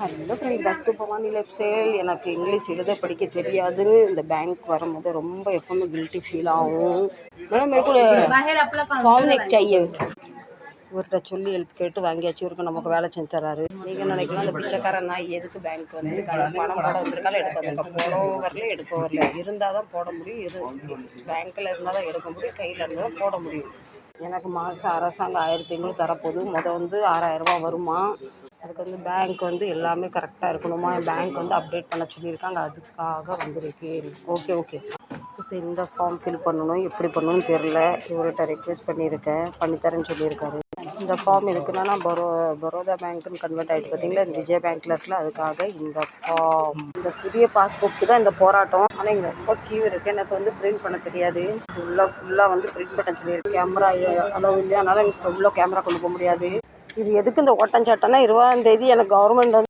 Hello friend, back to Bhavani lifestyle. எனக்கு English எழுத படிக்க தெரியாதுன்னு இந்த பேங்க் வரும்போது ரொம்ப எப்பவுமே கில்ட்டி ஃபீல் ஆகும். மேடம் मेरे को फॉर्म एक चाहिए. இவர்கிட்ட சொல்லி ஹெல்ப் கேட்டு வாங்கியாச்சு. இவருக்கு நமக்கு வேலை செஞ்சு தராரு. நீங்கள் நினைக்கலாம் அந்த பிச்சைக்காரன் நான் எதுக்கு பேங்க் வந்து பணம் போட வந்திருக்காலும் எடுக்க வந்திருக்கேன். போடவும் வரல, எடுக்க வரல. இருந்தால் தான் போட முடியும். பேங்க்கில் இருந்தால் தான் எடுக்க முடியும், கையில் இருந்தால் தான் போட முடியும். எனக்கு மாதம் அரசாங்கம் 1500 தரப்போகுது. வந்து 6000 ரூபா வருமா. அதுக்கு வந்து பேங்க் வந்து எல்லாமே கரெக்டாக இருக்கணுமா. பேங்க் வந்து அப்டேட் பண்ண சொல்லியிருக்காங்க. அதுக்காக வந்திருக்கேன். ஓகே. இப்போ இந்த ஃபார்ம் ஃபில் பண்ணணும். எப்படி பண்ணணும்னு தெரில. இவர்கிட்ட ரெக்வெஸ்ட் பண்ணியிருக்கேன், பண்ணித்தரேன்னு சொல்லியிருக்காரு. இந்த ஃபார்ம் எதுக்குன்னா நான் பரோதா பேங்க்குன்னு கன்வெர்ட் ஆகிட்டு பார்த்தீங்களா, இந்த விஜய் பேங்க்கில் இருக்குல்ல, அதுக்காக இந்த ஃபார்ம். இந்த புதிய பாஸ்புக்கு தான் இந்த போராட்டம். ஆனால் இங்கே ரொம்ப கியூ இருக்குது. எனக்கு வந்து பிரிண்ட் பண்ண தெரியாது. ஃபுல்லாக வந்து பிரிண்ட் பண்ண சொல்லியிருக்கு. கேமரா அளவு இல்லையா, அதனால் எனக்கு ஃபுல்லாக கேமரா கொண்டு போக முடியாது. இது எதுக்கு இந்த ஓட்டஞ்சாட்டம்னா, 20ஆம் தேதி எனக்கு கவர்மெண்ட் வந்து